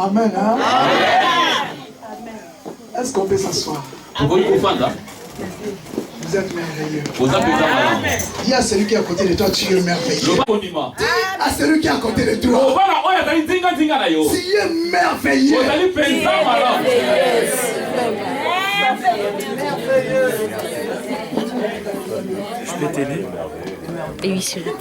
Amen. Hein? Est-ce qu'on peut s'asseoir? Vous êtes merveilleux. Dis à celui qui est à côté de toi, tu es merveilleux. Dis à celui qui est à côté de toi, tu es merveilleux. Je peux t'aider? Oui, c'est vrai.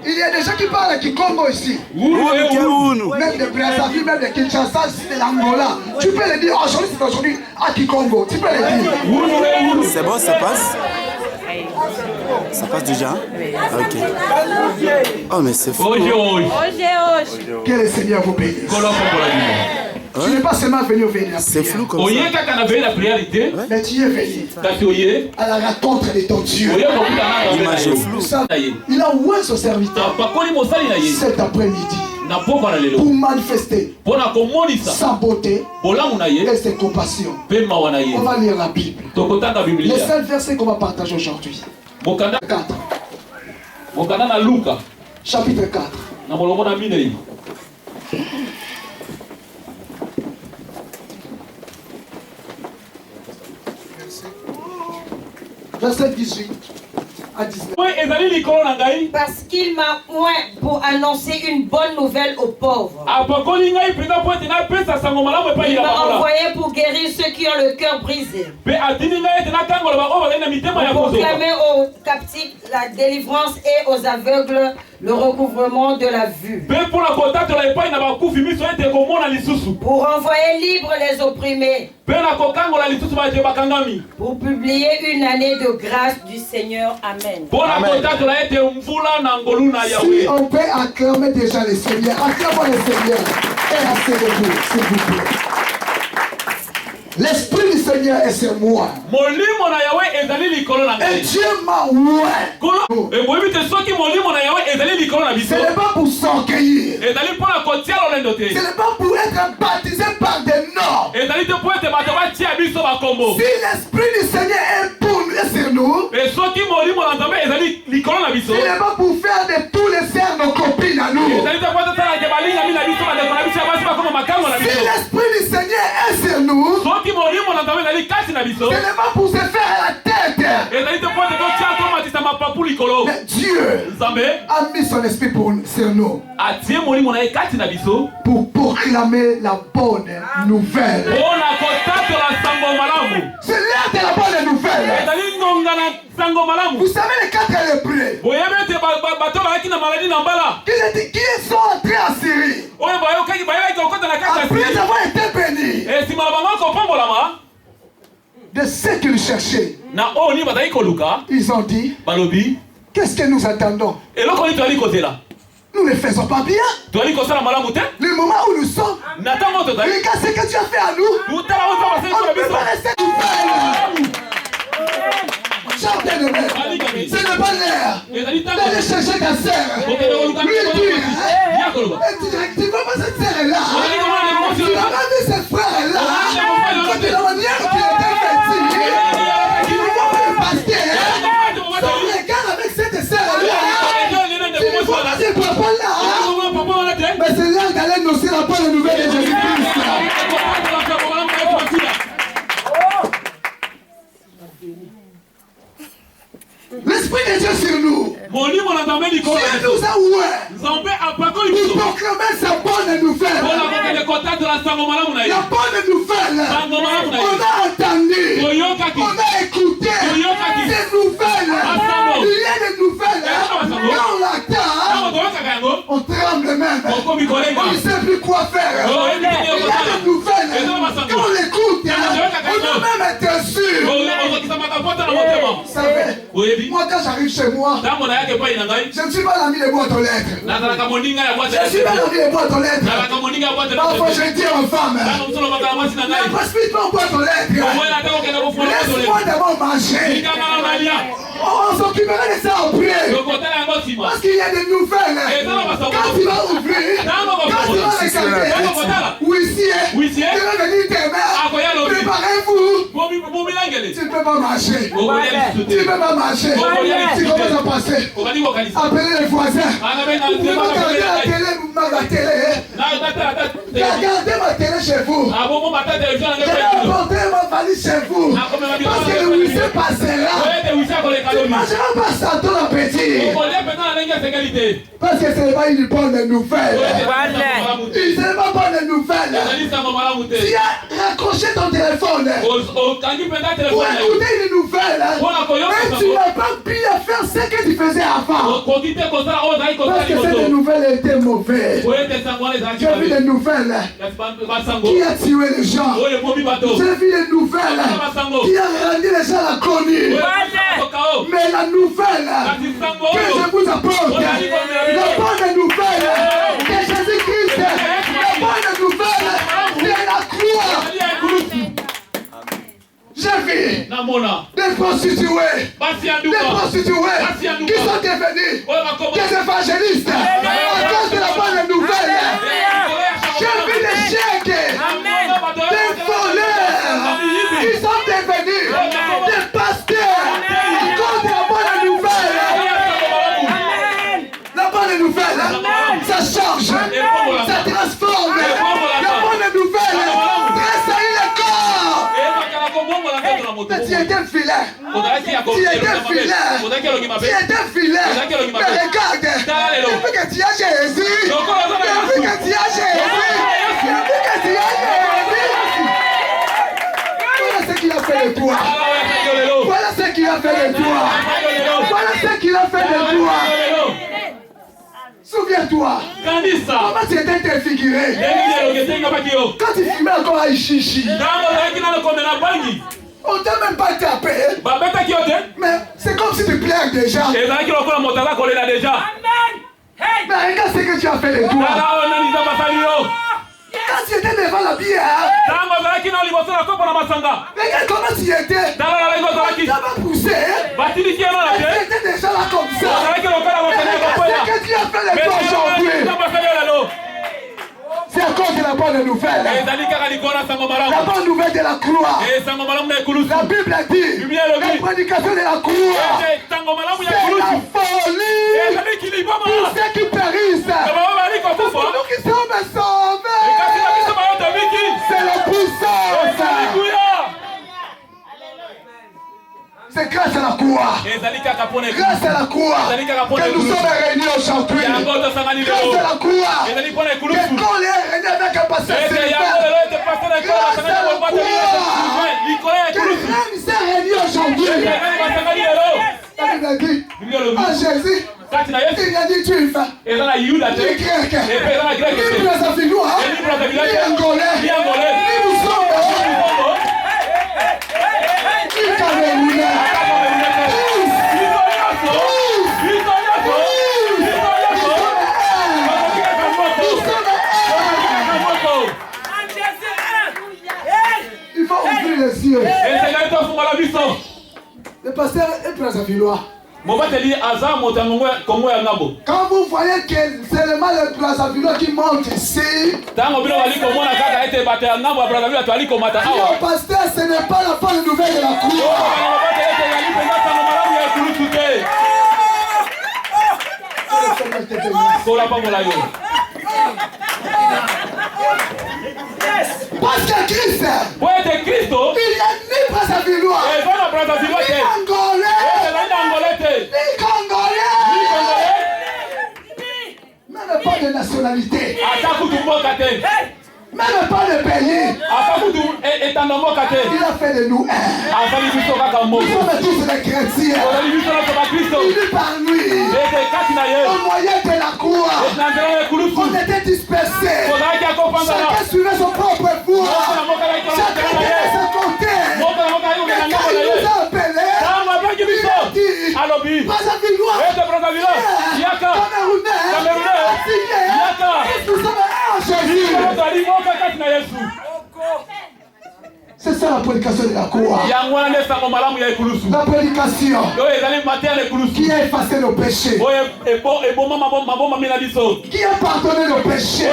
Il y a des gens qui parlent à Kikongo ici. Même de Brazzaville, même de Kinshasa, de l'Angola. Tu peux le dire aujourd'hui, c'est aujourd'hui à Kikongo. Tu peux le dire. C'est bon, ça passe? Ça passe déjà? Ok. Oh, mais c'est fou. Que le Seigneur vous bénisse. Tu n'es pas seulement venu au véné. C'est flou comme ça. Mais tu es venu à la rencontre de ton Dieu. L'image est floue. Il a oué son serviteur cet après-midi pour manifester sa beauté et ses compassions. On va lire la Bible. Le seul verset qu'on va partager aujourd'hui. 4. Chapitre 4. Verset 18 à 19. Parce qu'il m'a oint pour annoncer une bonne nouvelle aux pauvres. Il m'a envoyé pour guérir ceux qui ont le cœur brisé. Pour proclamer aux captifs la délivrance et aux aveugles le recouvrement de la vue. Pour renvoyer libres les opprimés. Pour publier une année de grâce du Seigneur. Amen. Si on peut acclamer déjà le Seigneur, acclamons le Seigneur et asseyez-vous, s'il vous plaît. L'Esprit du Seigneur est sur moi. Et Dieu m'a oint. Ce n'est pas pour s'orgueillir. Ce n'est pas pour être baptisé par des noms. Si l'Esprit du Seigneur est pour nous et sur nous, ce n'est pas pour faire de tous les sœurs nos copines à nous. Si l'Esprit du Seigneur est sur nous, ce n'est pas pour se faire la tête. Mais Dieu a mis son esprit sur nous pour proclamer la bonne nouvelle. C'est l'heure de la bonne nouvelle. Vous savez les 4 lépreux qui sont entrés en Syrie après avoir été bénis de ce qu'ils cherchaient. Ils ont dit, qu'est-ce que nous attendons? Nous ne faisons pas bien. Le moment où nous sommes, regarde ce que tu as fait à nous. On ne peut pas rester tout seul. Chantez de même. Ce n'est pas l'air d'aller chercher ta sœur. Lui dire, tu ne vois pas cette sœur-là. Tu n'as pas vu cette frère-là. De la manière qu'il était fait. Tu ne vois pas le pasteur. Son regard avec cette sœur-là. Tu ne vois pas ce papa-là. Mais c'est l'heure d'aller annoncer la bonne nouvelle de Jésus-Christ. L'Esprit de Dieu sur nous. Dieu nous a ouverts pour proclamer sa bonne nouvelle. La bonne nouvelle. On a entendu. On a écouté. Ces nouvelles. Il y a des nouvelles. Quand on l'attend, on tremble même. On ne sait plus quoi faire. Il y a des nouvelles. Quand on l'écoute, on a même été sûr. Vous savez, moi quand j'arrive chez moi, je ne suis pas l'ami des boîtes aux lettres. Je ne suis pas l'ami des boîtes aux lettres. Parfois je dis aux femmes, ne précipite pas aux boîtes aux lettres. Laisse-moi d'abord manger. On s'occupera de ça après. Parce qu'il y a des nouvelles. Quand tu vas ouvrir, quand tu vas regarder, huissier, tu vas venir t'aimer. Préparez-vous. Tu ne peux pas marcher. Tu ne peux pas marcher. Tu commences à passer. Appelez les voisins. Tu ne peux pas regarder la télé, la télé. Regardez ma télé chez vous. J'ai apporté ma valise chez vous. Parce que le lycée passera. Tu ne mangeras pas ça ton appétit. Parce que ce n'est pas une bonne nouvelle. Ce n'est pas bonne nouvelle. Tu as raccroché ton téléphone pour écouter une nouvelle. Mais tu n'as pas pu faire ce que tu faisais avant. Parce que cette nouvelle était mauvaise. J'ai vu les nouvelles qui a tué les gens. J'ai vu les nouvelles qui a rendu les gens la connue. Mais la nouvelle que je vous apporte, la bonne nouvelle de Jésus-Christ, la bonne nouvelle de la croix. J'ai vu des prostituées qui sont devenus des évangélistes à cause de la bonne nouvelle. J'ai vu des chèques, des voleurs qui sont devenus des pasteurs à cause de la bonne nouvelle. La bonne nouvelle, ça change, ça transforme. La bonne nouvelle, tressaillit le corps. Mais tu étais filaire. Tu étais filaire. Mais regarde, depuis que tu as Jésus, voilà ce qu'il a fait de toi. Voilà ce qu'il a fait de toi. Voilà ce qu'il a fait de toi. Souviens-toi, comment tu étais défiguré quand tu fumais encore à Ishishi. On t'a même pas tapé. Mais c'est comme si tu pleures déjà. Mais regarde ce que tu as fait de toi. Quand tu étais devant la bière, regarde comment tu étais. Tu n'as pas poussé. Tu étais déjà là comme ça. Mais regarde ce que tu as fait de toi aujourd'hui. C'est à cause de la bonne nouvelle. La bonne nouvelle de la croix. La Bible a dit, la prédication de la croix, c'est la folie pour ceux qui périssent. Pour nous qui sommes sauvés, c'est la puissance. C'est grâce à la croix. Grâce à la croix que nous sommes réunis aujourd'hui. Grâce à la croix que quand les réunis avec un pasteur célibataire. Grâce à la croix que les s'est réunis aujourd'hui. La Bible a dit à Jésus, il a dit juif, ni grec, ni brazzavinois, ni angolais, ni musulman, ni camerounais. Il faut ouvrir les yeux. Le pasteur est brazzavinois. Quand vous voyez que c'est seulement le brazzavinois qui monte ici, le pasteur, ce n'est pas la bonne nouvelle de la croix. Parce que Christ, il a ni brazzavinois, ni angolais, ni congolais, même pas de nationalité, même pas de pays. Il a fait de nous un. Nous sommes tous des chrétiens. Unis par lui. Au moyen de la croix. On était dispersés. Chacun suivait son propre voie. Chacun était de son côté. Mais quand il nous a appelés, il a dit, brazzavinois, camerounais, nous sommes un Jésus. C'est ça ça la prédication de la croix. La prédication qui a effacé nos péchés. Qui a pardonné nos péchés.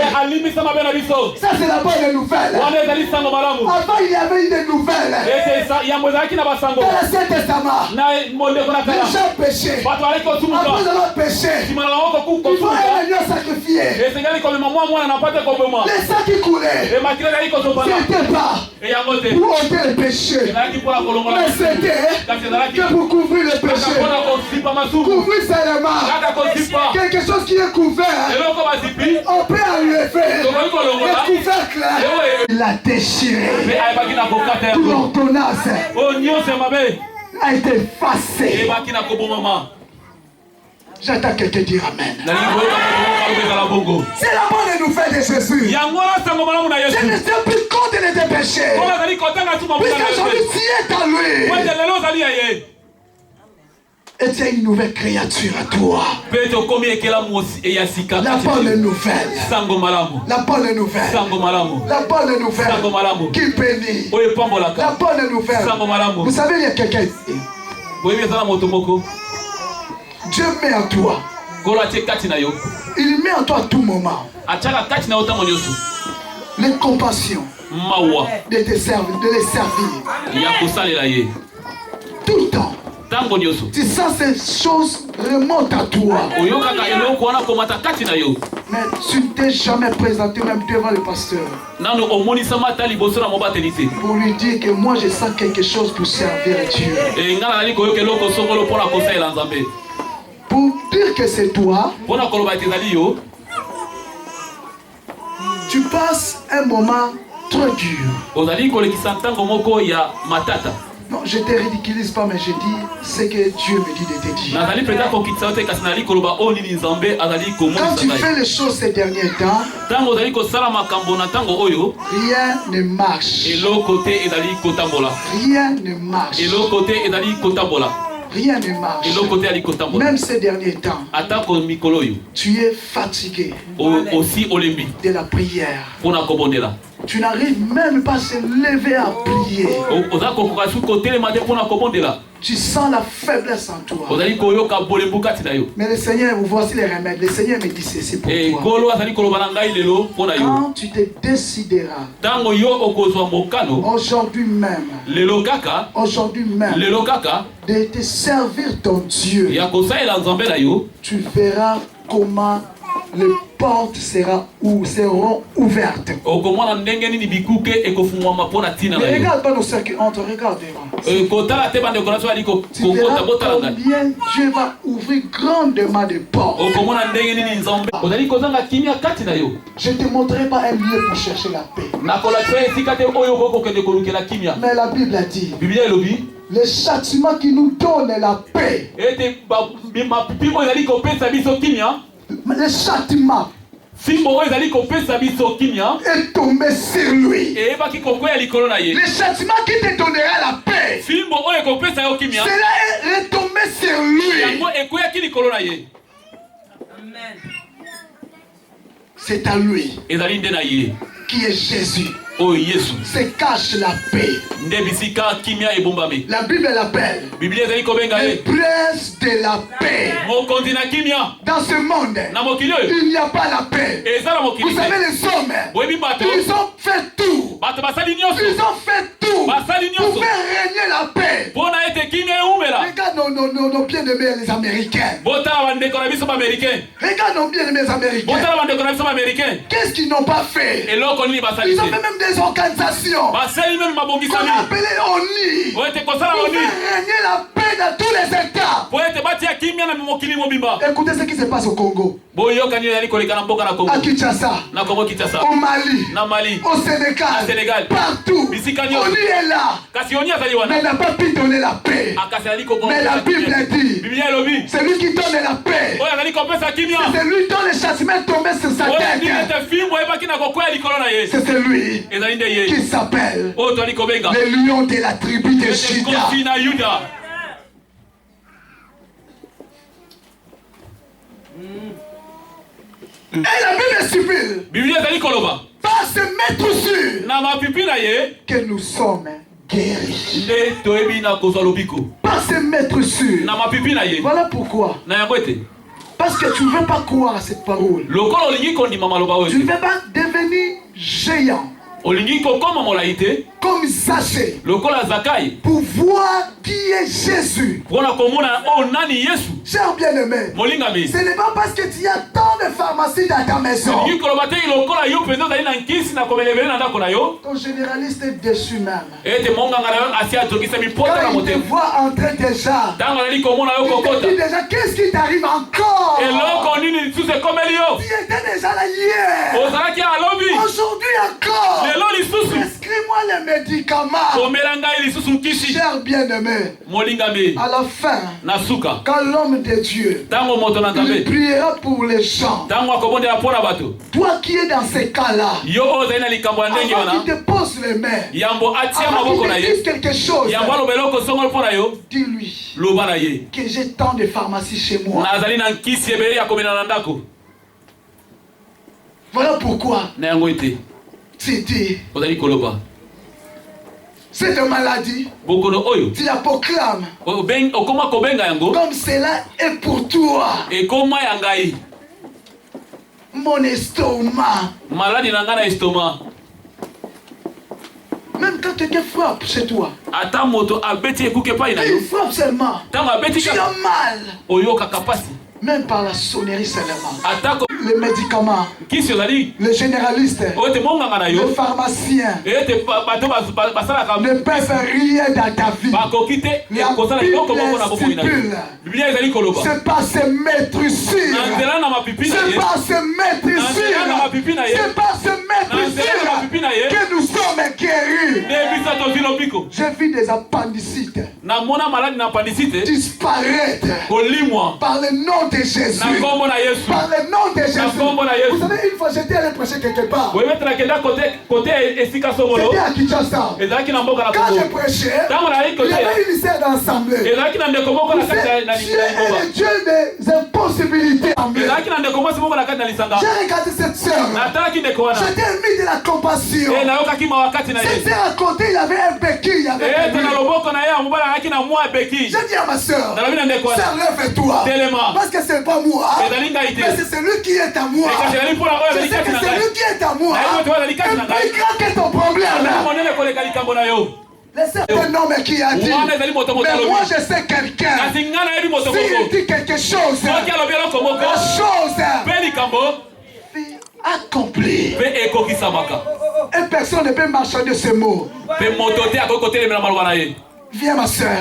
Ça c'est la bonne nouvelle. Avant il y avait une nouvelle. Dans l'Ancien Testament, les gens péchaient. Après avoir péché, il faut un agneau sacrifié. Les sangs qui coulaient, c'était pas pour ôter les péchés, mais c'était que pour couvrir les péchés. Couvrir seulement quelque chose qui est couvert. On peut enlever le couvercle. Il l'a déchiré. Tout l'ordonnance a été effacée. J'attends quelqu'un dire Amen. C'est la bonne nouvelle de Jésus. Je ne sais plus compte de tes péchés. Puisque aujourd'hui tu es en lui. Et tu es une nouvelle créature à toi. La bonne nouvelle. La bonne nouvelle. La bonne nouvelle. Qui bénit. La bonne nouvelle. Vous savez, il y a quelqu'un ici. Dieu met en toi. Il met en toi à tout moment les compassions de les servir. Tout le temps. Tu sens ces choses remontent à toi. Mais tu ne t'es jamais présenté même devant le pasteur pour lui dire que moi je sens quelque chose pour servir Dieu. Pour dire que c'est toi, tu passes un moment très dur. Non, je ne te ridiculise pas, mais je dis ce que Dieu me dit de te dire. Quand tu fais les choses ces derniers temps, rien ne marche. Rien ne marche. Rien ne marche. Même ces derniers temps, tu es fatigué de la prière. Tu n'arrives même pas à se lever à prier. Tu sens la faiblesse en toi. Mais le Seigneur, vous voici les remèdes. Le Seigneur me dit ceci pour toi. Quand tu te décideras, aujourd'hui même, de te servir ton Dieu, tu verras comment les portes seront ouvertes. Mais regarde pas nos ceux qui entrent, regardez-moi. Tu verras combien Dieu va ouvrir grandement des portes. Je ne te montrerai pas un lieu pour chercher la paix. Mais la Bible a dit, le châtiment qui nous donne la paix, le châtiment est tombé sur lui. Le châtiment qui te donnera la paix, cela est retombé sur lui. C'est à lui qui est Jésus. Se cache la paix. La Bible l'appelle le prince de la paix. Dans ce monde, il n'y a pas la paix. Vous savez, les hommes, ils ont fait tout. Ils ont fait tout pour faire régner la paix. Regarde nos bien-aimés les Américains. Regarde nos bien-aimés Américains. Qu'est-ce qu'ils n'ont pas fait? Ils ont fait même des organisations qu'on a appelées ONU pour faire régner la paix dans tous les États. Écoutez ce qui se passe au Congo, à Kinshasa, au Mali, au Sénégal, partout. ONU est là, mais n'a pas pu donner la paix. Mais la Bible dit, c'est lui qui donne la paix. C'est lui dont le châtiment est tombé sur sa tête. C'est celui qui s'appelle le lion de la tribu de Juda. Et la Bible stipule, pas se mettre sûr que nous sommes guéri. Par ses maîtres sûrs. Voilà pourquoi. Parce que tu ne veux pas croire à cette parole. Tu ne veux pas devenir géant. Comme Zaché, pour voir qui est Jésus. Cher bien-aimé, ce n'est pas parce que tu as tant de pharmacies dans ta maison. Ton généraliste est déçu même. Quand il te voit entrer déjà, il te dit déjà qu'est-ce qui t'arrive encore. Tu étais déjà là hier. Aujourd'hui encore. Prescris-moi les médicaments. Cher bien-aimé, à la fin, quand l'homme de Dieu il priera pour les gens, toi qui es dans ces cas-là, avant qu'il te pose les mains, avant qu'il te dise quelque chose, dis-lui que j'ai tant de pharmacies chez moi. Voilà pourquoi c'était cette maladie, tu la proclames comme cela est pour toi. Mon estomac. Même quand quelqu'un frappe chez toi, il frappe seulement, tu as mal. Même par la sonnerie seulement. Les médicaments, les généralistes, les pharmaciens ne peuvent rien dans ta vie. La Bible stipule, c'est pas se mettre ici. C'est pas se mettre ici. C'est pas se mettre ici que nous sommes guéris. J'ai vu des appendicites disparaître par le nom de Jésus. Par le nom de Jésus. Vous savez, une fois j'étais allé prêcher quelque part. C'était à Kinshasa. Quand je prêchais, il y avait une lycée d'assemblée. Dieu est le Dieu des impossibilités. J'ai regardé cette sœur. J'étais ému de la compassion. Cette sœur à côté, il avait un béquille. J'ai dit à ma sœur, sœur, lève-toi. Parce que c'est pas moi. Mais c'est celui qui est à moi. Je sais que c'est lui qui est à moi. Et plus grand que ton problème. C'est un homme qui a dit, mais moi je sais quelqu'un. S'il dit quelque chose, la chose accomplie. Et personne ne peut marcher de ces mots. Viens ma soeur.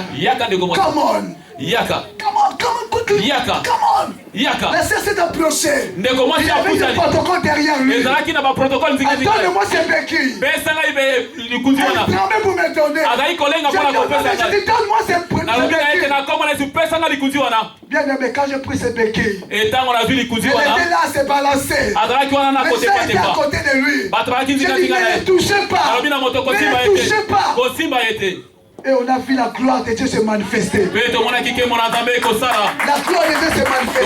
Come on. Come on, quickly. Come on. Laissez-moi t'approcher. Il y avait un protocole derrière lui. Attends-moi ces béquilles. Il tremblait pour me donner. Je dis, donne-moi ces béquilles. Bien aimé, quand j'ai pris ces béquilles, elle était là à se balancer. Les gens étaient à côté de lui. Je dis, ne les touchez pas. Ne les touchez pas. Et on a vu la gloire de Dieu se manifester. La gloire de Dieu se manifester.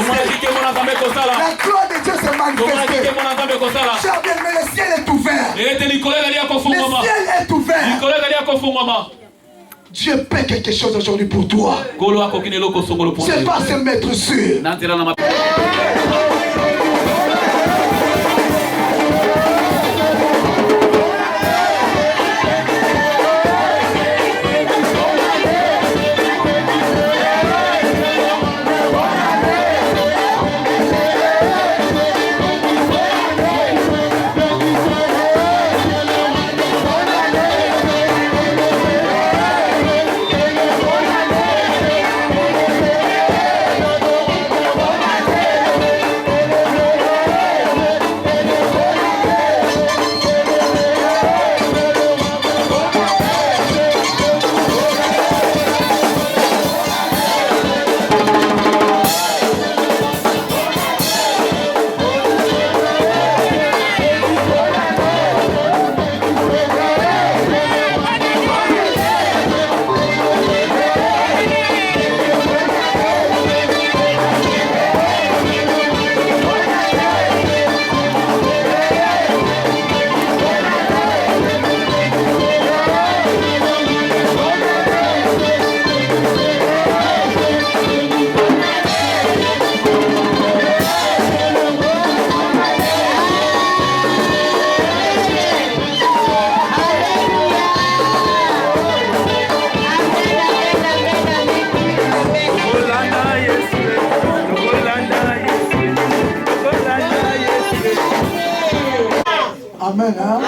La gloire de Dieu se manifester. Cher bien-aimé, le ciel est ouvert. Le ciel est ouvert. Dieu paie quelque chose aujourd'hui pour toi. C'est pas se mettre sûr. Amen. Hein?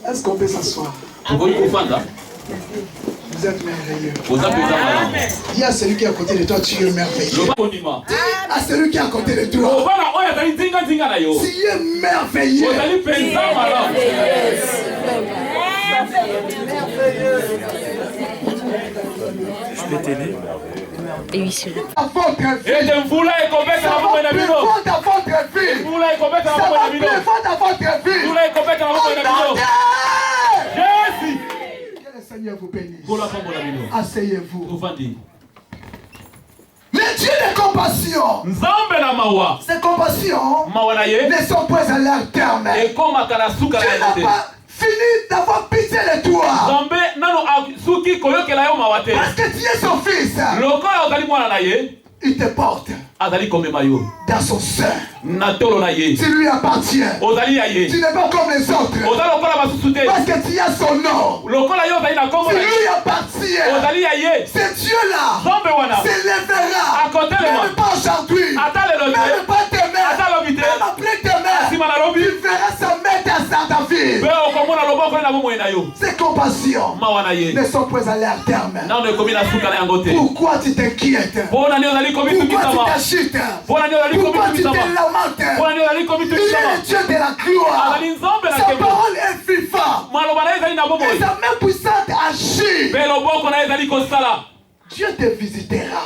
Est-ce qu'on peut s'asseoir? Vous êtes merveilleux. Dis à celui qui est à côté de toi, tu es merveilleux. Dis à celui qui est à côté de toi, tu es merveilleux. Je peux t'aider? Et oui, c'est vrai. À votre fille. Ça va plus fort à votre fille. Que le Seigneur vous bénisse. Asseyez-vous. Les dieux de compassion. Ces compassions ne sont pas à leur terme. Dieu n'a pas fini d'avoir pitié de toi. Parce que tu es son fils. Il te porte dans son sein. Tu lui appartiens. Tu n'es pas comme les autres. Parce que tu as son nom. Tu lui appartiens. Ce Dieu-là s'élèvera. Même pas aujourd'hui. Même pas demain. Même après demain. Tu verras sa mettre dans ta vie. Ces compassions ne sont pas à leur terme. Pourquoi tu t'inquiètes? Pourquoi tu t'agites? Pourquoi tu te lamentes? Il est le Dieu de la gloire. Sa parole est vivante. Et sa main puissante agit. Dieu te visitera.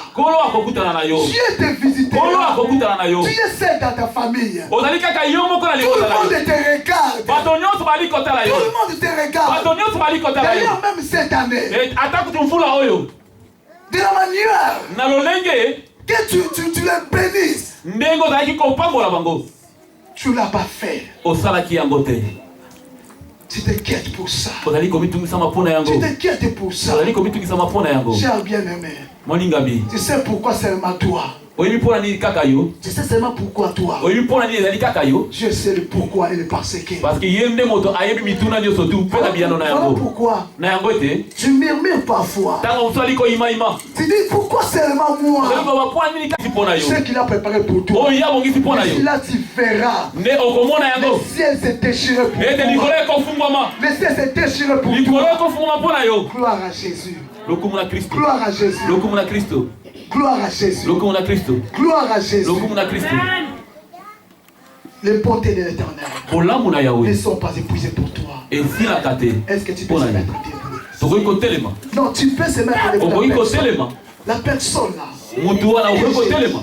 Dieu te visitera. Tu es seul dans ta famille. Tout le monde te regarde. Tout le monde te regarde. D'ailleurs, même cette année, de la manière que tu les bénisses, tu ne l'as pas fait. Tu t'inquiètes pour ça. Tu t'inquiètes pour ça. Cher bien-aimé, tu sais pourquoi seulement toi? Tu sais seulement pourquoi toi? Je sais le pourquoi et le parce que. Voilà pourquoi tu murmures parfois. Tu dis pourquoi seulement moi? Je sais qu'il a préparé pour toi. Et là tu verras. Le ciel s'est déchiré pour toi. Le ciel s'est déchiré pour toi. Gloire à Jésus. Gloire à Jésus. Gloire à Jésus. Gloire à Jésus. Les bontés de l'Éternel ne sont pas épuisées pour toi. Est-ce que tu peux se mettre debout? Non, tu peux se mettre debout. La personne là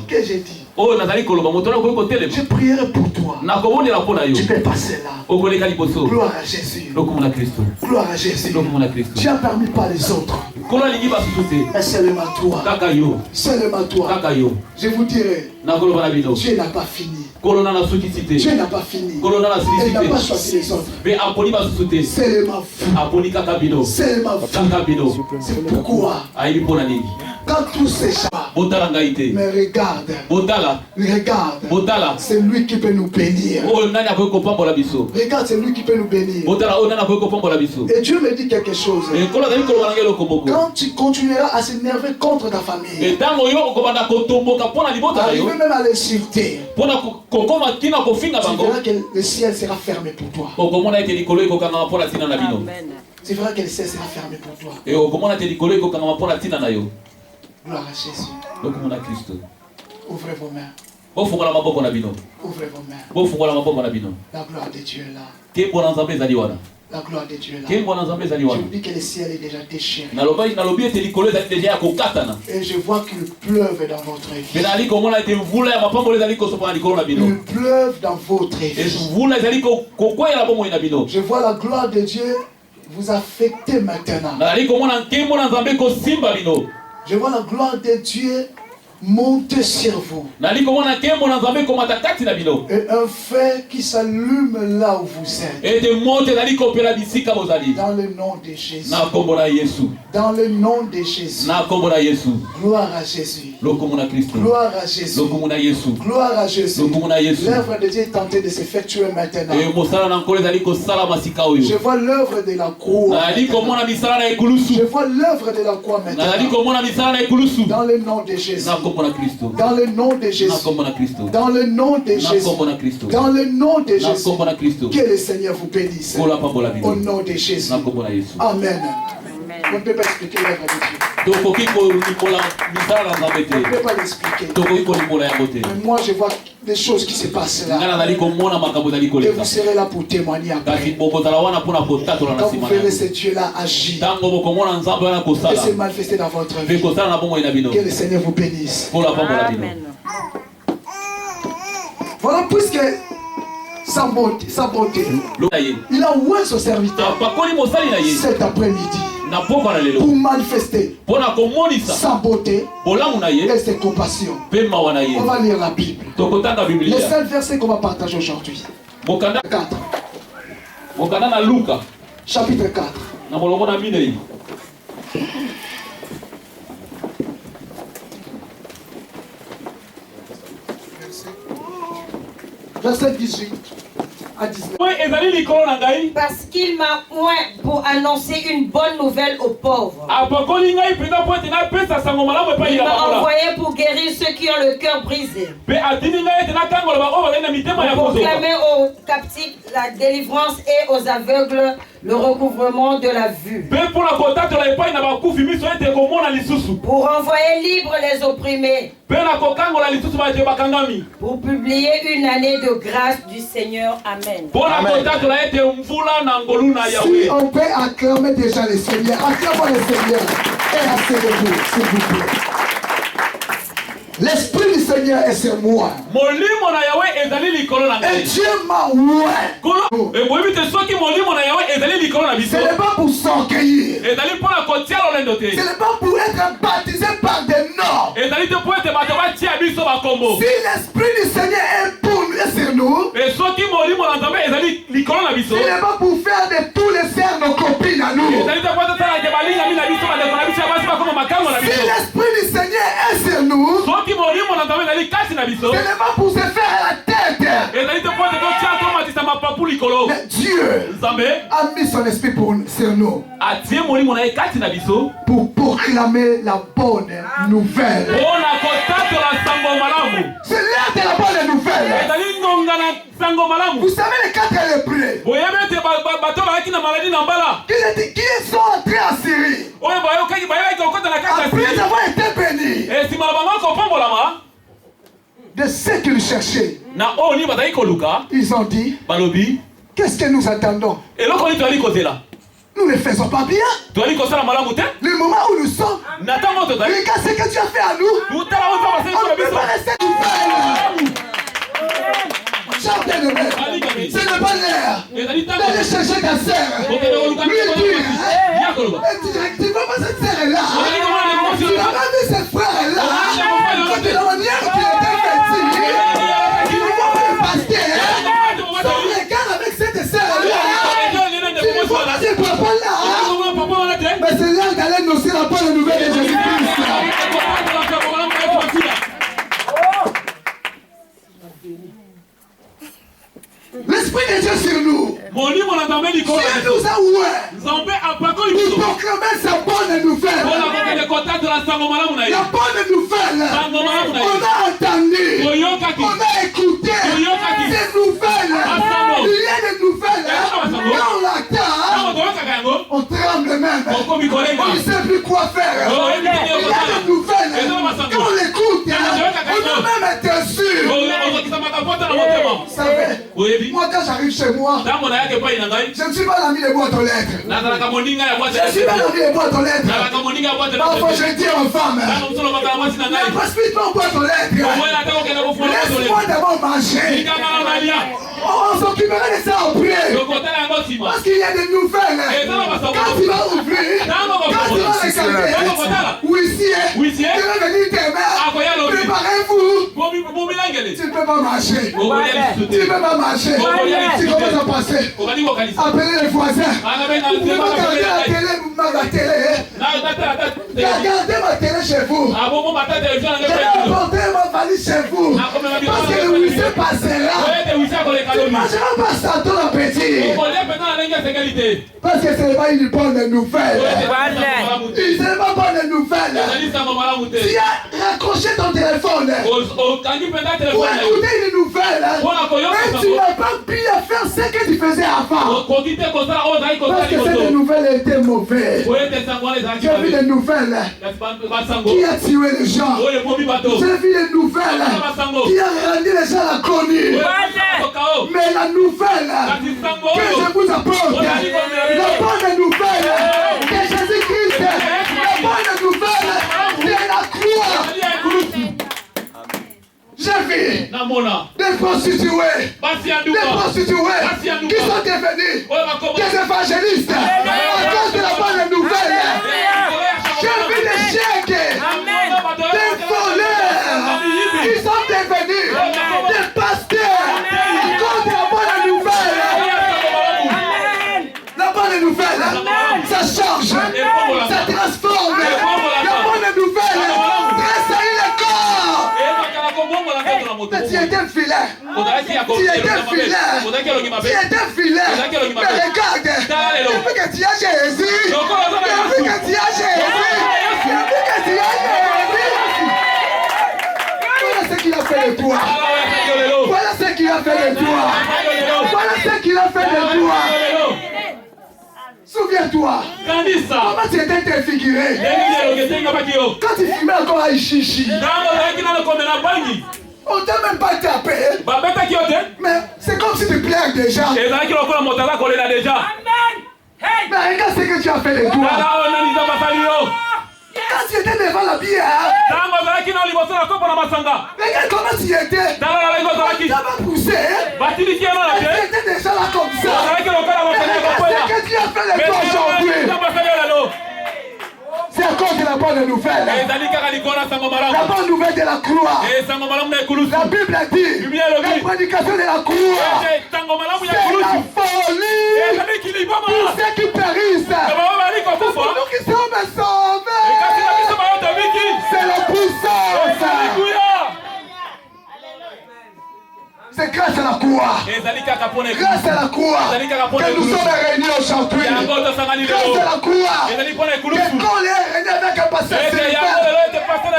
que j'ai dit, je prierai pour toi. Tu peux passer là. Gloire à Jésus. Gloire à Jésus. Tu as permis par les autres. Mais seulement toi. Seulement toi. Je vous dirai, Dieu n'a pas fini. Dieu n'a pas fini. Il n'a pas choisi les autres. Seulement vous. Seulement vous. C'est pourquoi quand tout s'échappe, mais regarde, c'est lui qui peut nous bénir. Regarde, c'est lui qui peut nous bénir. Et Dieu me dit quelque chose. Quand tu continueras à s'énerver contre ta famille, arriver même à l'insulter, tu verras que le ciel sera fermé pour toi. Tu verras que le ciel sera fermé pour toi. Gloire à Jésus. Ouvrez vos mains. Ouvrez vos mains. La gloire de Dieu est là. La gloire de Dieu est là. Je vous dis que le ciel est déjà déchiré. Et je vois qu'il pleuve dans votre vie. Il pleuve dans votre vie. Je vois la gloire de Dieu vous affecter maintenant. Je vois la gloire de Dieu monter sur vous. Et un feu qui s'allume là où vous êtes. Dans le nom de Jésus. Dans le nom de Jésus. Gloire à Jésus. Gloire à Jésus. Gloire à Jésus. L'œuvre de Dieu est tentée de s'effectuer maintenant. Je vois l'œuvre de la croix. Je vois l'œuvre de la croix maintenant. Dans le nom de Jésus. Dans le nom de Jésus. Dans le nom de Jésus. Dans le nom de Jésus. Que le Seigneur vous bénisse. Au nom de Jésus. Amen. On ne peut pas expliquer l'œuvre de Dieu. On ne peut pas l'expliquer. Mais moi je vois des choses qui se passent là. Et vous serez là pour témoigner après. Quand vous verrez ce Dieu-là agir et se manifester dans votre vie. Que le Seigneur vous bénisse. Amen. Voilà, puisque sa bonté, il a ouvert son serviteur cet après-midi pour manifester sa beauté et ses compassions. On va lire la Bible. Les 5 versets qu'on va partager aujourd'hui. 4. Chapitre 4. Verset 18 à 19. Parce qu'il m'a oint pour annoncer une bonne nouvelle aux pauvres. Il m'a envoyé pour guérir ceux qui ont le cœur brisé. Pour proclamer aux captifs la délivrance et aux aveugles le recouvrement de la vue. Pour envoyer libres les opprimés. Pour publier une année de grâce du Seigneur. Amen. Si on peut acclamer déjà le Seigneur, acclamons le Seigneur et asseyez-vous, s'il vous plaît. L'Esprit du Seigneur est sur moi. Et Dieu m'a oint. Ce n'est pas pour s'encueillir. Ce n'est pas pour être baptisé par des noms. Si l'Esprit du Seigneur est pour nous et sur nous, ce n'est pas pour faire de tous les cerfs nos copines à nous. Si l'Esprit du Seigneur est sur nous, ce n'est pas pour se faire la tête. Mais Dieu a mis son esprit sur nous pour proclamer la bonne nouvelle. C'est l'heure de la bonne nouvelle. Vous savez les 4 lépreux qui sont entrés en Syrie après avoir été bénis de ce qu'ils cherchaient. Ils ont dit, qu'est-ce que nous attendons? Nous ne faisons pas bien. Le moment où nous sommes, regarde ce que tu as fait à nous. On ne peut pas rester tout seul. Ce n'est pas l'air d'aller chercher ta sœur. Lui dire, tu vois pas cette sœur-là. Tu n'as pas vu cette frère-là. Quand tu l'as manière qu'il était petit. Tu ne vois pas le pasteur. Son regard avec cette sœur-là. Tu ne vois pas ce papa-là. Mais c'est l'heure d'aller annoncer la bonne nouvelle de Jésus-Christ. L'Esprit de Dieu sur nous. Dieu nous a ouvert pour proclamer sa bonne nouvelle. La bonne nouvelle. On a entendu. On a écouté. Ces nouvelles. Il y a des nouvelles. Quand on l'attend, on tremble même. On ne sait plus quoi faire. Il y a des nouvelles. Quand on l'écoute, on a même été sûr. Vous savez, moi quand j'arrive chez moi, je ne suis pas l'ami des boîtes aux lettres. Je ne suis pas l'ami des boîtes aux lettres. Parfois je dis aux femmes, ne précipite pas aux boîtes aux lettres. Laisse-moi d'abord marcher. On s'occupera de ça après. Parce qu'il y a des nouvelles. Quand tu vas ouvrir, quand tu vas regarder, huissier, tu vas venir demain. Préparez-vous. Tu peux pas marcher. Tu ne peux pas marcher. Tu commences à passer. Appelez les voisins. Vous pouvez regarder la télé, regardez ma télé chez vous. J'ai apporté ma valise chez vous. Parce que le wifi passera. Tu ne mangeras pas ça ton appétit. Parce que ce n'est pas une bonne nouvelle. Ce n'est pas bonne nouvelle. Tu as raccroché ton téléphone pour écouter une nouvelle. Mais tu n'as pas pu faire ce que tu faisais avant. Parce que cette nouvelle était mauvaise. Tu as vu les nouvelles qui a tué les gens. Tu as vu les nouvelles qui a rendu les gens la connue. Mais la nouvelle que je vous apporte, la bonne nouvelle de Jésus-Christ, la bonne nouvelle de la croix. J'ai vu des prostituées qui sont devenus des évangélistes à cause de la bonne nouvelle. J'ai vu des chèques, des voleurs qui sont devenus des pasteurs à cause de la bonne nouvelle. La bonne nouvelle, ça change, ça transforme. La bonne nouvelle, tressaillit le corps. Mais tu étais filaire. Tu étais filaire. Mais regarde, depuis que tu as Jésus, voilà ce qu'il a fait de toi. Voilà ce qu'il a fait de toi. Voilà ce qu'il a fait de toi. Souviens-toi, comment tu étais défiguré quand tu fumais encore à Ichichi. On ne t'a même pas tapé. Mais c'est comme si tu plais déjà. Mais regarde ce que tu as fait de toi. Quand tu étais devant la bière, regarde comment tu étais. Tu n'as pas poussé. Tu étais déjà là comme ça. Mais regarde ce que tu as fait de toi aujourd'hui. C'est à cause de la bonne nouvelle. La bonne nouvelle de la croix. La Bible a dit la prédication de la croix, c'est la folie pour ceux qui périssent. Pour nous qui sommes sauvés, c'est la puissance. C'est grâce à la croix. Grâce à la croix que nous sommes réunis aujourd'hui. Grâce à la croix que Paul est réuni avec un pasteur Sylvain.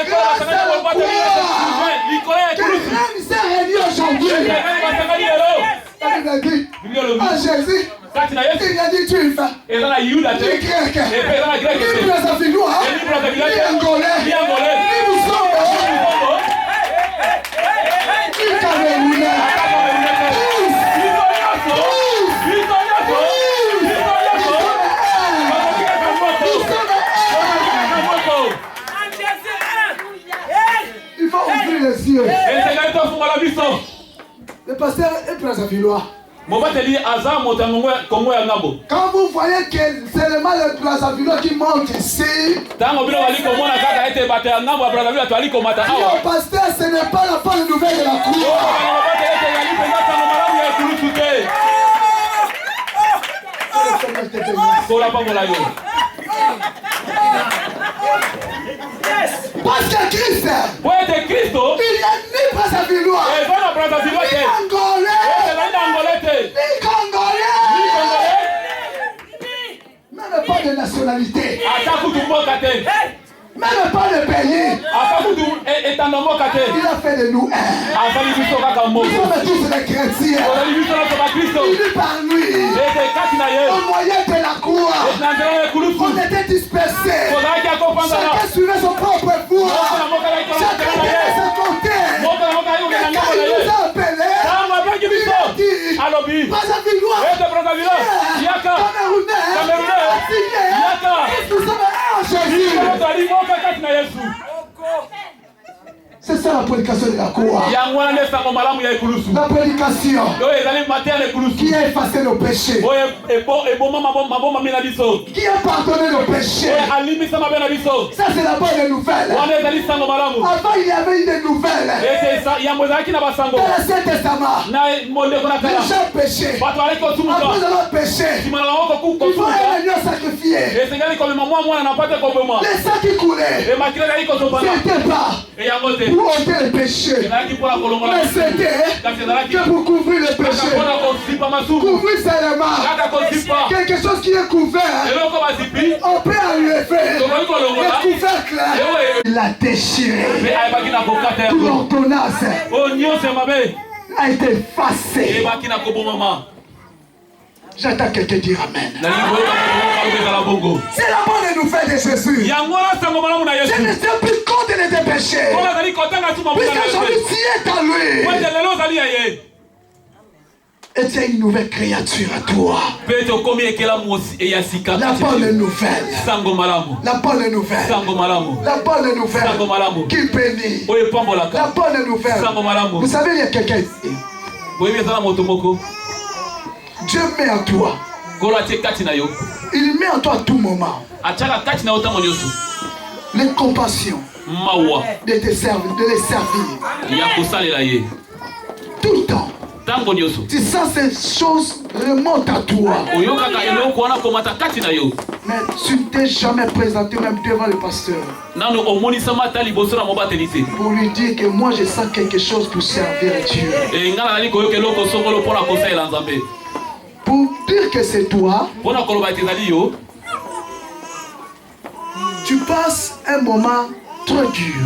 Grâce à la croix que Rennes s'est réuni aujourd'hui. La Bible a dit en Jésus, il a dit juif, ni grec, ni brazzavinois, ni angolais, ni musulman, ni camerounais. Il faut ouvrir les yeux. Le pasteur est brazzavinois. Quand vous voyez que c'est le mal de Brazzaville qui monte ici, le pasteur, ce n'est pas la bonne nouvelle de la croix. Parce que Christ, il n'y a ni Brazzavillois, ni Angolais, ni Congolais, même pas de nationalité, même pas de pays. Il a fait de nous un. Nous sommes tous des chrétiens. Unis par lui. Au moyen de la croix, on était dispersés. Chacun suivait son propre voie. Chacun était de son côté. Mais quand il nous a appelés, il a dit Brazzavillois, Camerounais, Antillais, nous sommes un en Jésus. C'est ça la prédication de la croix. La prédication qui a effacé nos péchés. Qui a pardonné nos péchés. Ça c'est la bonne nouvelle. Avant il y avait une nouvelle. Dans l'Ancien Testament, les gens péchaient. Après avoir péché, il faut un agneau sacrifié. Les sangs qui coulaient, c'était pas pour ôter le péché, mais c'était que pour couvrir le péché. Couvrir seulement quelque chose qui est couvert, on peut enlever le couvercle. Il a déchiré. Toute l'ordonnance a été effacée. J'attends quelqu'un dire Amen. C'est la bonne nouvelle de Jésus. Je ne sais plus compte de tes péchés. Puisque aujourd'hui tu es en lui. Et tu es une nouvelle créature à toi. La bonne nouvelle. La bonne nouvelle. La bonne nouvelle. Qui bénit. La bonne nouvelle. Vous savez, il y a quelqu'un ici. Dieu met en toi. Il met en toi à tout moment les compassions de les servir. Tout le temps. Tu sens ces choses remontent à toi. Mais tu ne t'es jamais présenté même devant le pasteur pour lui dire que moi je sens quelque chose pour servir Dieu. Pour dire que c'est toi, tu passes un moment trop dur.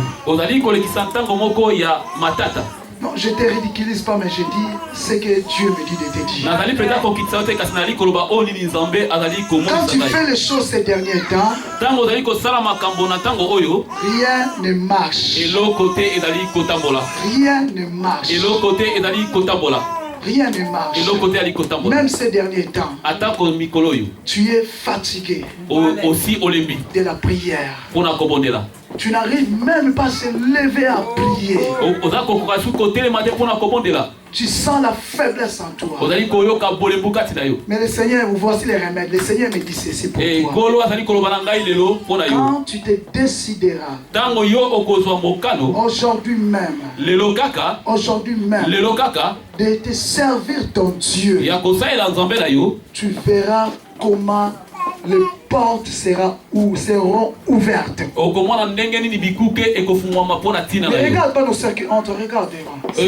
Non, je ne te ridiculise pas, mais je dis ce que Dieu me dit de te dire. Quand tu fais les choses ces derniers temps, rien ne marche. Rien ne marche. Rien ne marche. Même ces derniers temps, tu es fatigué de la prière. Tu n'arrives même pas à se lever à prier. Tu sens la faiblesse en toi. Mais le Seigneur, vous voici les remèdes. Le Seigneur me dit ceci pour toi. Quand tu te décideras, aujourd'hui même, de te servir ton Dieu, tu verras comment les portes seront ouvertes. Ne regarde pas nos soeurs qui entrent, regarde devant. Tu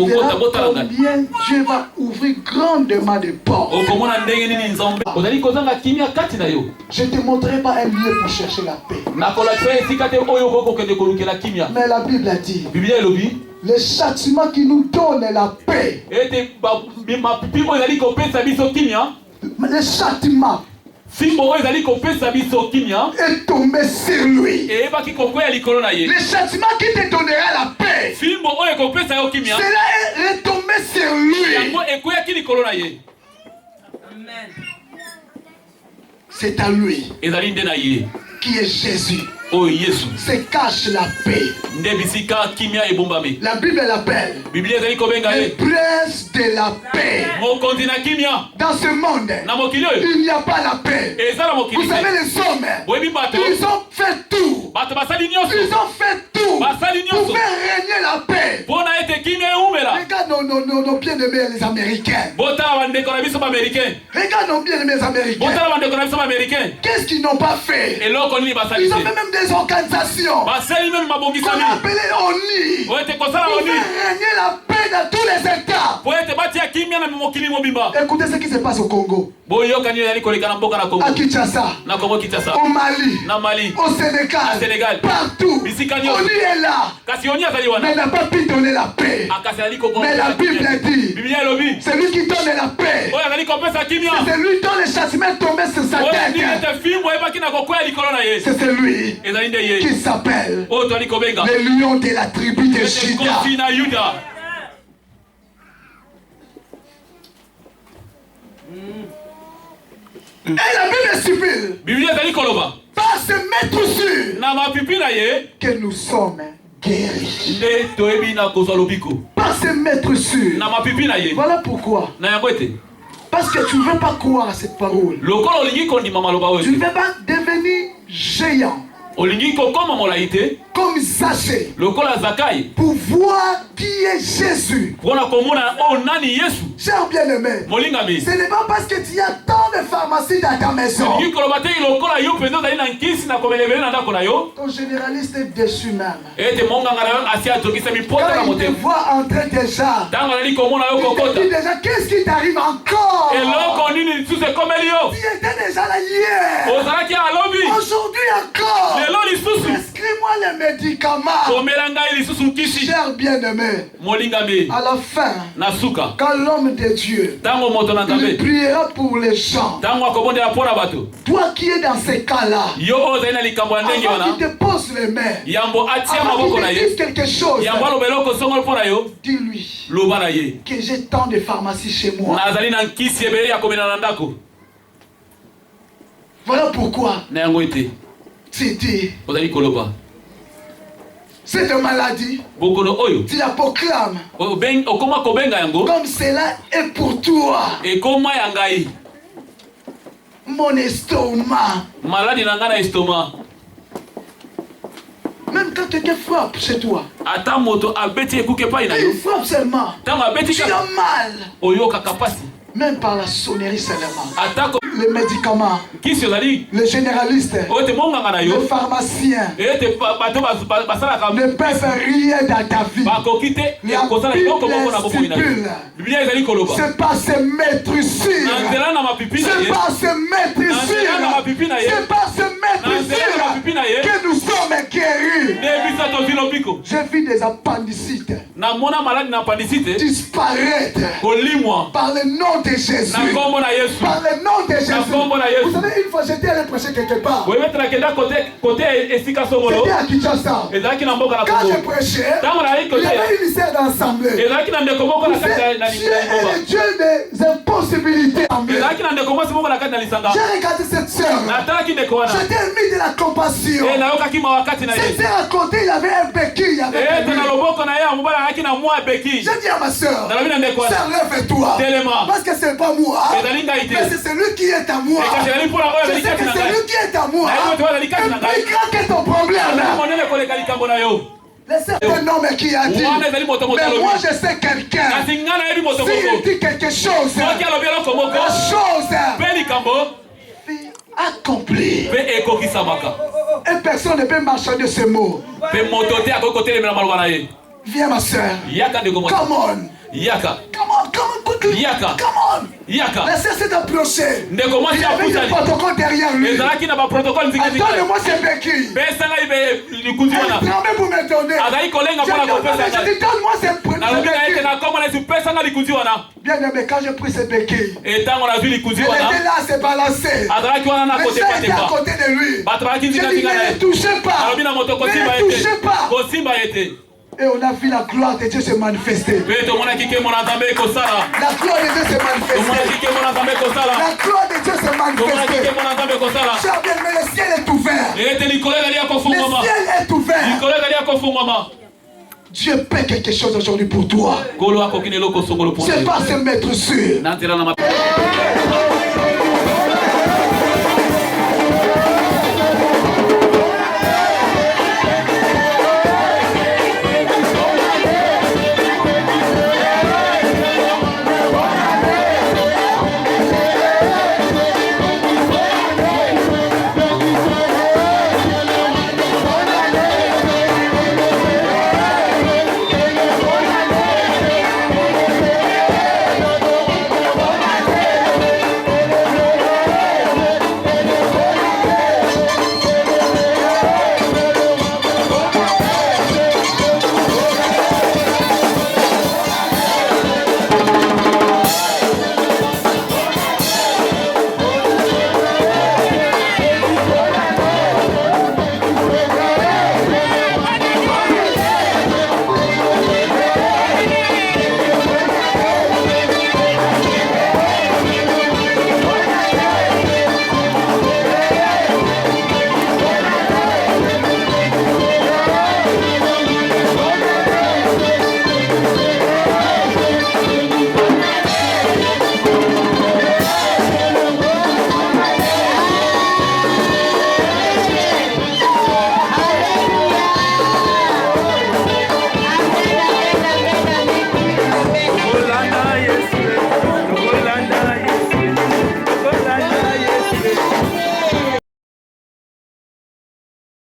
verras combien Dieu va ouvrir grandement de portes. Je ne te montrerai pas un lieu pour chercher la paix. Mais la Bible a dit, le châtiment qui nous donne la paix, le châtiment est tombé sur lui. Le châtiment qui te donnera la paix, cela est retombé sur lui. C'est à lui qui est Jésus se cache la paix. La Bible l'appelle le prince de la paix. Dans ce monde, il n'y a pas la paix. Vous savez, les hommes, ils ont fait tout. Ils ont fait tout pour faire régner la paix. Regarde nos bien-aimés les Américains. Regarde nos bien-aimés Américains. Qu'est-ce qu'ils n'ont pas fait? Ils ont fait même des organisations qu'on a appelées ONU pour faire régner la paix dans tous les États. Écoutez ce qui se passe au Congo, à Kinshasa, au Mali, au Sénégal, partout. ONU est là, mais n'a pas pu donner la paix. Mais la Bible dit, c'est lui qui donne la paix. C'est lui dont le châtiment est tombé sur sa tête. C'est celui qui s'appelle le lion de la tribu de Juda. Et la Bible est stupide. Parce se mettre sûr na mapipi na ye que nous sommes guéris. nde toyebi na kozwa lobiko Pas se mettre sûr. na mapipi na ye Voilà pourquoi. na yango ete Parce que tu ne veux pas croire à cette parole. lokola olingi kondima maloba oyo Tu ne veux pas devenir géant olingi kokoma molai te comme Zachée lokola zakai pour voir qui est Jésus. mpona komona oyo nani yesu Cher bien-aimé, molingami ce n'est pas parce que tu as tant de pharmacies dans ta maison. olingi koloba te lokola yo mpenza ozali na nkisi na komelebele na ndako na yo Ton généraliste est déçu même. ete monganga na yo asi atokisami pota na Quand il te motema voit entrer déjà, ntango alali komona yo il te kokota dit déjà qu'est-ce qui t'arrive encore? eloko nini lisusu ekomeli yo Tu étais déjà là hier. ozalaki alobi Aujourd'hui encore. lelo lisusu Prescris-moi les médicaments. komela ngai lisusu nkisi Cher bien-aimé, molingami à la fin, na suka quand l'homme de Dieu ntango moto na il nzambe priera pour les gens, ntango akobondela mpo na bato toi qui es dans ces cas-là, yo oyo ozali na likambo ya ndenge avant wana qu'il te pose les mains, yambo atia avant maboko qu'il na te ye dise quelque chose, yambo aloba eloko songolo mpo na yo dis-lui loba na ye que j'ai tant de pharmacies chez moi. nazali na nkisi ebele ya komela na ndako Voilà pourquoi na yango ete tu dis, ozali koloba cette maladie, bokono oyo tu la proclames okoma kobenga yango comme cela est pour toi. ekoma ya ngai Mon estomac, maladi na ngai na estoma même quand quelqu'un frappe chez toi, ata moto abeti ekuke epai na yo il frappe seulement. ntango abeti Tu kaka as mal, oyokaka pasi même par la sonnerie seulement. atako Les médicaments, kisi ozali les généralistes, oyo ete monganga na les yo pharmaciens ete bato basalaka ne peuvent rien dans ta vie. bakoki te kosala eloko moko na bomoi na yo biblia ezali koloba C'est pas se mettre sûr. na nzela na mapipi na C'est ye pas se mettre sûr. C'est pas se mettre sûr que nous sommes guéris. nde biso tozwi lobiko J'ai vu des appendicites namona maladi na apandisite disparaître kolimwa par le nom de Jésus. na nkombo na yesu Par le nom de Jésus. nkombo na yesu Vous savez, une fois j'étais allé prêcher quelque part. boyebetela kenda kote esika songolo C'était à Kinshasa. ezalaki na mboka na Quand kongo je prêchais, ntango nayai il y kote avait une lycée d'assemblée. ezalaki na ndeko moko na kati na Dieu est le Dieu des impossibilités. ezalaki na ndeko mwasi moko na kati na lisanga J'ai regardé cette sœur. natalaki ndeko wana J'étais mis de la compassion. nayokaki mawa kati na ye C'était à côté, il avait un béquille avec ete lui. na loboko na ye ya mobali alaki na mwa beki J'ai dit à ma sœur, nalobi na ndeko wana sœur, lève-toi. telema Parce que c'est pas moi. ezali ngai te Mais c'est celui qui est à moi. ekasi ezali mpona oyo Je ezali sais kati que na c'est ngai lui qui est à moi. nayebi oto oyo ezali kati na Et ngai plus grand que ton problème. azali monene koleka likambo na yo C'est un homme qui a dit. wana ezali moto moko Mais alobi moi je sais quelqu'un. kasi ngai nayebi moto S'il moko dit quelque chose, soki alobi eloko moko la chose mpe likambo accomplie. mpe ekokisamaka Et personne ne peut marchander ce mot. mpe moto te akoki kotelemela maloba na ye Viens ma soeur. yaka ndeko mwasi Come on. yaka Come on, come on, quickly. Yaka. Come on. yaka La sœur s'est approchée. ndeko mwasi Il avait des apusani protocoles derrière lui. ezalaki na baprotokole nzingazinga Attendez-moi ces béquilles. mpe esanga ibe likunzi Elle wana tremblait pour me donner. azali kolenga mpona kopesa J'ai ngai dit, donne-moi ces nalobi na ye te béquilles. nakoma na yesu pesanga likunzi wana Bien aimé, quand j'ai pris ces béquilles, etango nazwi likunzi elle était wana là à se balancer. azalaki wana na Mais kote ça était à patepa côté de lui. bato bazalaki J'ai dit, nzingazinga na ne ye le touchez pas. nalobi na moto Ne kosimba le ye touchez te pas. kosimba ye te Et on a vu la gloire de Dieu se manifester. mpe tomonaki nkembo na nzambe ekosala La gloire de Dieu se tomonaki manifester. nkembo na nzambe ekosala La gloire de Dieu se tomonaki manifester. nkembo na nzambe ekosala Cher bien, mais le ciel est ouvert. ete likolo ezali ya Le kofungwama ciel est ouvert. likolo ezali ya kofungwama Dieu paie quelque chose aujourd'hui pour toi. kolo akoki na eloko songolo mpona C'est yo pas se mettre sûr. na nzela na